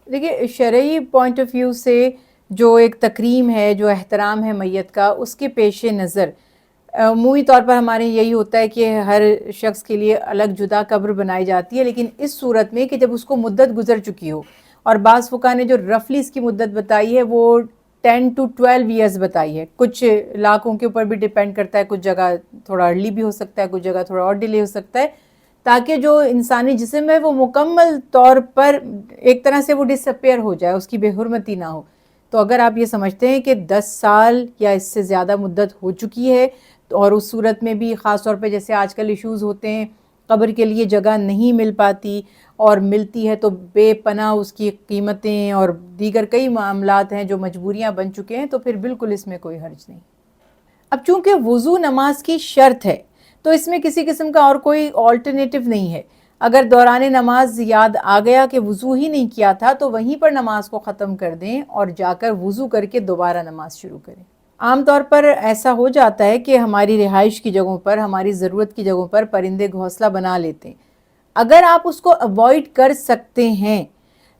دیکھیے شرعی point of view سے جو ایک تکریم ہے، جو احترام ہے میت کا، اس کے پیش نظر عمومی طور پر ہمارے یہی ہوتا ہے کہ ہر شخص کے لیے الگ جدا قبر بنائی جاتی ہے، لیکن اس صورت میں کہ جب اس کو مدت گزر چکی ہو، اور بعض فقہا نے جو رفلی اس کی مدت بتائی ہے وہ 10 to 12 ایئرز بتائی ہے. کچھ علاقوں کے اوپر بھی ڈیپینڈ کرتا ہے، کچھ جگہ تھوڑا ارلی بھی ہو سکتا ہے، کچھ جگہ تھوڑا اور ڈیلے ہو سکتا ہے، تاکہ جو انسانی جسم ہے وہ مکمل طور پر ایک طرح سے وہ ڈس اپیئر ہو جائے، اس کی بے حرمتی نہ ہو. تو اگر آپ یہ سمجھتے ہیں کہ 10 سال یا اس سے زیادہ مدت ہو چکی ہے، اور اس صورت میں بھی خاص طور پہ جیسے آج کل ایشوز ہوتے ہیں، قبر کے لیے جگہ نہیں مل پاتی، اور ملتی ہے تو بے پناہ اس کی قیمتیں اور دیگر کئی معاملات ہیں جو مجبوریاں بن چکے ہیں، تو پھر بالکل اس میں کوئی حرج نہیں. اب چونکہ وضو نماز کی شرط ہے تو اس میں کسی قسم کا اور کوئی آلٹرنیٹو نہیں ہے. اگر دوران نماز یاد آ گیا کہ وضو ہی نہیں کیا تھا تو وہیں پر نماز کو ختم کر دیں اور جا کر وضو کر کے دوبارہ نماز شروع کریں. عام طور پر ایسا ہو جاتا ہے کہ ہماری رہائش کی جگہوں پر، ہماری ضرورت کی جگہوں پر پرندے گھونسلہ بنا لیتے ہیں. اگر آپ اس کو اوائڈ کر سکتے ہیں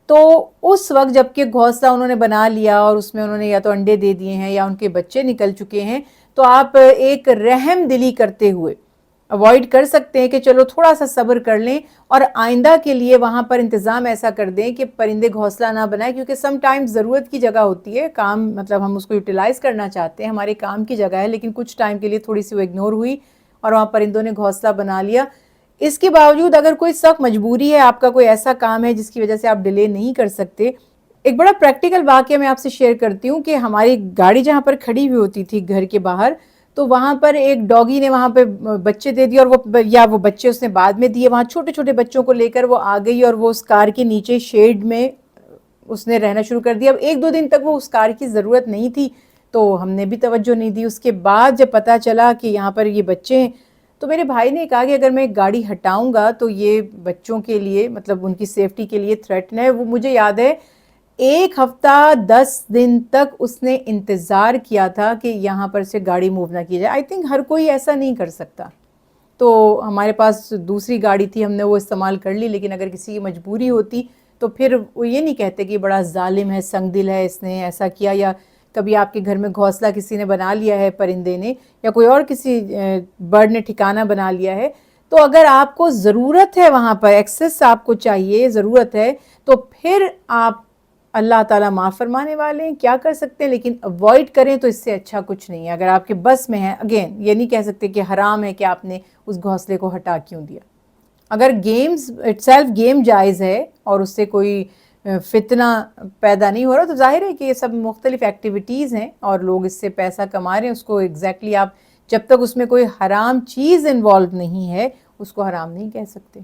تو اس وقت جب کہ گھونسلہ انہوں نے بنا لیا اور اس میں انہوں نے یا تو انڈے دے دیے ہیں یا ان کے بچے نکل چکے ہیں، تو آپ ایک رحم دلی کرتے ہوئے اوائڈ کر سکتے ہیں کہ چلو تھوڑا سا صبر کر لیں، اور آئندہ کے لیے وہاں پر انتظام ایسا کر دیں کہ پرندے گھونسلہ نہ بنائیں. کیونکہ سم ٹائم ضرورت کی جگہ ہوتی ہے، کام مطلب ہم اس کو یوٹیلائز کرنا چاہتے ہیں، ہمارے کام کی جگہ ہے، لیکن کچھ ٹائم کے لیے تھوڑی سی وہ اگنور ہوئی اور وہاں پرندوں نے گھونسلہ بنا لیا. اس کے باوجود اگر کوئی سخت مجبوری ہے، آپ کا کوئی ایسا کام ہے جس کی وجہ سے آپ ڈیلے نہیں کر سکتے. ایک بڑا پریکٹیکل واقعہ میں آپ سے شیئر کرتی ہوں کہ ہماری گاڑی جہاں پر کھڑی ہوئی ہوتی تھی گھر کے باہر، تو وہاں پر ایک ڈاگی نے وہاں پہ بچے دے دیے، اور وہ بچے اس نے بعد میں دیے. وہاں چھوٹے چھوٹے بچوں کو لے کر وہ آ گئی اور وہ اس کار کے نیچے شیڈ میں اس نے رہنا شروع کر دیا. اب 1-2 دن تک وہ اس کار کی ضرورت نہیں تھی تو ہم نے بھی توجہ نہیں دی. اس کے بعد جب پتہ چلا کہ یہاں پر یہ بچے ہیں تو میرے بھائی نے کہا کہ اگر میں گاڑی ہٹاؤں گا تو یہ بچوں کے لیے مطلب ان کی سیفٹی کے لیے تھریٹن ہے. وہ مجھے یاد ہے 1 ہفتہ 10 دن تک اس نے انتظار کیا تھا کہ یہاں پر سے گاڑی موو نہ کی جائے. آئی تھنک ہر کوئی ایسا نہیں کر سکتا. تو ہمارے پاس دوسری گاڑی تھی، ہم نے وہ استعمال کر لی، لیکن اگر کسی کی مجبوری ہوتی تو پھر وہ یہ نہیں کہتے کہ بڑا ظالم ہے، سنگ دل ہے، اس نے ایسا کیا. یا کبھی آپ کے گھر میں گھونسلہ کسی نے بنا لیا ہے، پرندے نے یا کوئی اور کسی برڈ نے ٹھکانہ بنا لیا ہے، تو اگر آپ کو ضرورت ہے، وہاں پر ایکسس آپ کو چاہیے، ضرورت ہے، تو پھر آپ اللہ تعالیٰ معاف فرمانے والے ہیں، کیا کر سکتے ہیں. لیکن اوائڈ کریں تو اس سے اچھا کچھ نہیں ہے. اگر آپ کے بس میں ہے، اگین یہ نہیں کہہ سکتے کہ حرام ہے کہ آپ نے اس گھونسلے کو ہٹا کیوں دیا. اگر گیمز اٹ سیلف گیم جائز ہے اور اس سے کوئی فتنہ پیدا نہیں ہو رہا، تو ظاہر ہے کہ یہ سب مختلف ایکٹیویٹیز ہیں اور لوگ اس سے پیسہ کما رہے ہیں. اس کو ایگزیکٹلی آپ جب تک اس میں کوئی حرام چیز انوالو نہیں ہے اس کو حرام نہیں کہہ سکتے.